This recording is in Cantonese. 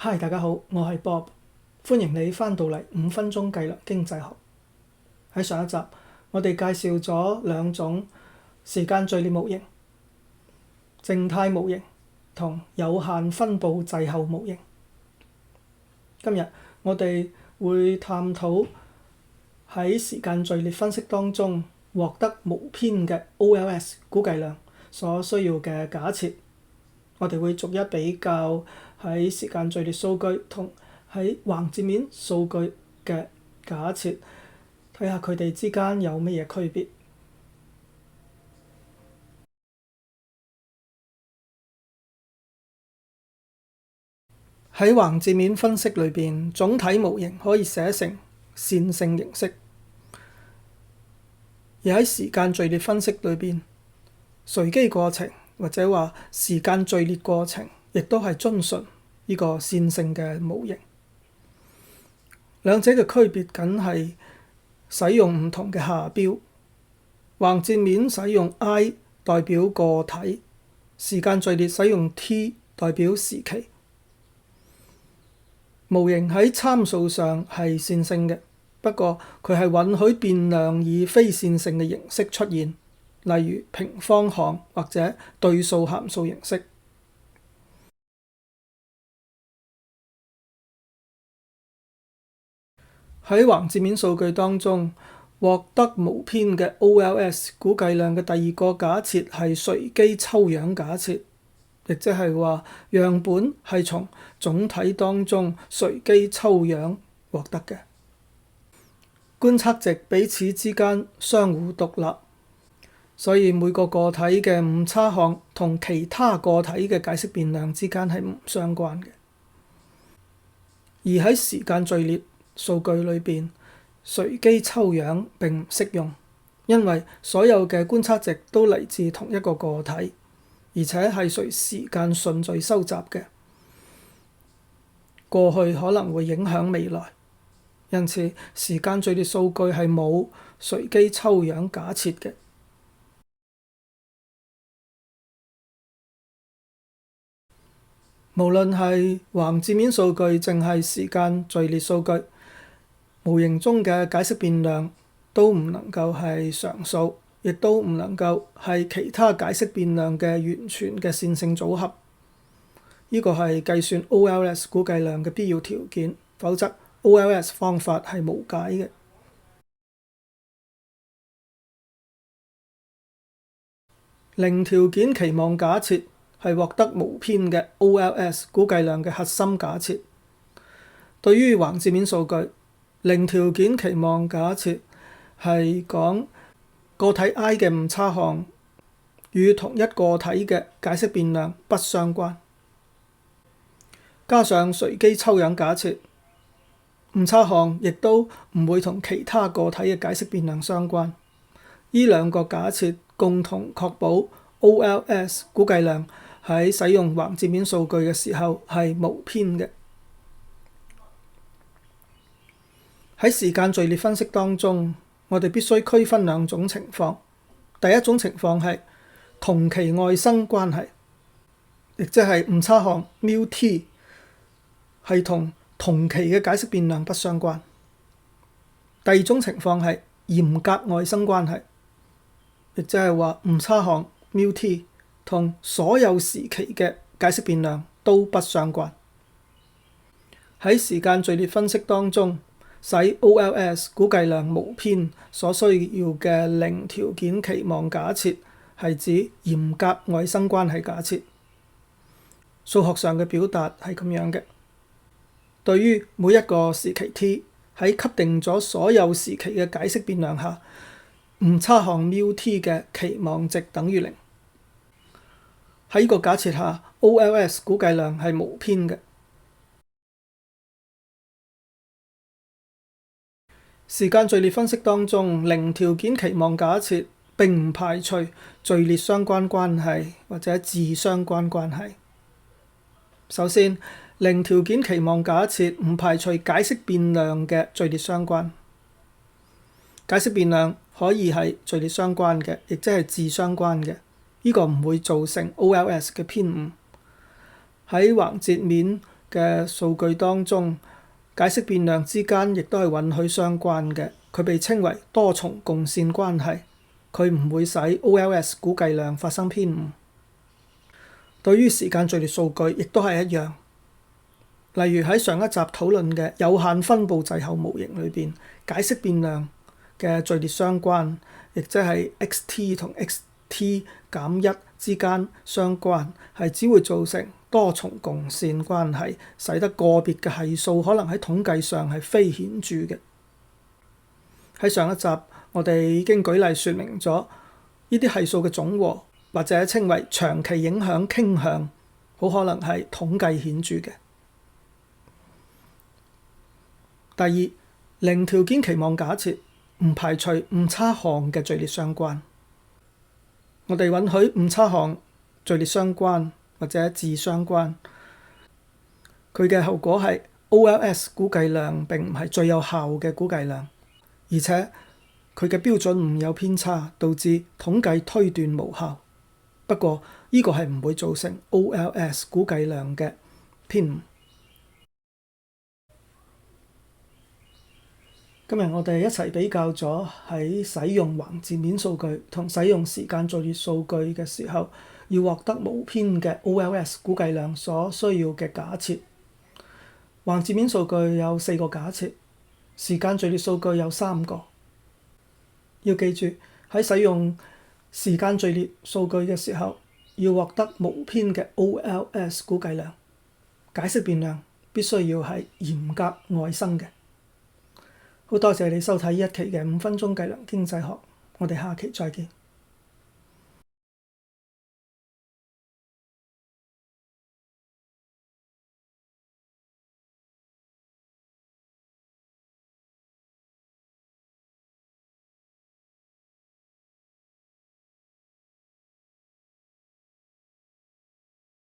Hi，大家好，我係 Bob，歡迎你翻到嚟5分鐘計量經濟學。喺上一集，我哋介紹咗兩種時間序列模型：靜態模型同有限分佈滯後模型。今日我哋會探討喺時間序列分析當中獲得無偏嘅 OLS 估計量所需要嘅假設。我哋會逐一比較喺時間序列數據同喺橫截面數據嘅假設，睇下佢哋之間有乜嘢區別。喺橫截面分析裏邊，總體模型可以寫成線性形式；而喺時間序列分析裏邊，隨機過程或者話時間序列過程，亦都係遵循呢個線性嘅模型。兩者嘅區別僅係使用唔同嘅下標。橫截面使用 I 代表個體，時間序列使用 T 代表時期。模型喺參數上係線性嘅，不過佢係允許變量以非線性嘅形式出現，例如平方項或者對數函數形式。喺橫截面數據當中，獲得無偏嘅 OLS 估計量嘅第二個假設係隨機抽樣假設，亦即係話樣本係從總體當中隨機抽樣獲得嘅。觀測值彼此之間相互獨立，所以每個個體嘅誤差項同其他個體嘅解釋變量之間係唔相關嘅。而喺時間序列數據裏邊，隨機抽樣並唔適用，因為所有嘅觀測值都嚟自同一個個體，而且係隨時間順序收集嘅。過去可能會影響未來，因此時間序列數據係冇隨機抽樣假設嘅。無論係橫截面數據淨係時間序列數據，模型中嘅解釋變量都唔能夠係常數，亦都唔能夠係其他解釋變量嘅完全嘅線性組合。呢個係計算 OLS 估計量嘅必要條件，否則 OLS 方法係無解嘅。零條件期望假設係獲得無偏嘅 OLS 估計量嘅核心假設。對於橫截面數據，零條件期望假設係講個體 I 嘅誤差項與同一個體嘅解釋變量不相關，加上隨機抽樣假設，誤差項亦都唔會同其他個體嘅解釋變量相關。呢兩個假設共同確保 OLS 估計量喺使用橫截面數據嘅時候係無偏嘅。喺時間序列分析當中，我哋必須區分兩種情況。第一種情況係同期外生關係，亦即係誤差項 μt 係同期嘅解釋變量不相關。第二種情況係嚴格外生關係，亦即係話誤差項 μt 同所有時期嘅解釋變量都不相關。喺時間序列分析當中，使 OLS 估計量無偏所需要嘅零條件期望假設係指嚴格外生關係假設。數學上嘅表達係咁樣嘅：對於每一個時期 t 喺給定咗所有時期嘅解釋變量下，誤差項 μt 嘅期望值等於0。喺呢個假設下， OLS 估計量係無偏嘅。時間序列分析當中，零條件期望假設並唔排除序列相關關係或者自相關關係。首先，零條件期望假設唔排除解釋變量嘅序列相關。解釋變量可以係序列相關嘅，亦即係自相關嘅。呢個唔會造成 OLS 嘅偏誤。喺橫截面嘅數據當中，解釋變量之間亦都係允許相關嘅，佢被稱為多重共線關係，佢唔會使 OLS 估計量發生偏誤。對於時間序列數據亦都係一樣，例如喺上一集討論嘅有限分佈滯後模型裏邊，解釋變量嘅序列相關，亦即係 xt 同 xt 減1之間相關，係只會造成多重共線關係，使得個別嘅係數可能喺統計上係非顯著嘅。喺上一集我哋已經舉例說明咗呢啲係數嘅總和，或者稱為長期影響傾向，好可能係統計顯著嘅。第二，零條件期望假設唔排除誤差項嘅序列相關。我哋允許誤差項序列相關或者自相關，佢嘅後果係 OLS 估計量並唔係最有效嘅估計量，而且佢嘅標準誤有偏差，導致統計推斷無效。不過呢個係唔會造成 OLS 估計量嘅偏誤。今日我哋一齊比較咗喺使用橫截面數據同使用時間序列數據嘅時候，要獲得無偏嘅 OLS 估計量所需要嘅假設。橫截面數據有4個假設，時間序列數據有3個。要記住喺使用時間序列數據嘅時候，要獲得無偏嘅 OLS 估計量，解釋變量必須要係嚴格外生嘅。好多謝你收睇呢一期嘅5分鐘計量經濟學，我哋下期再見。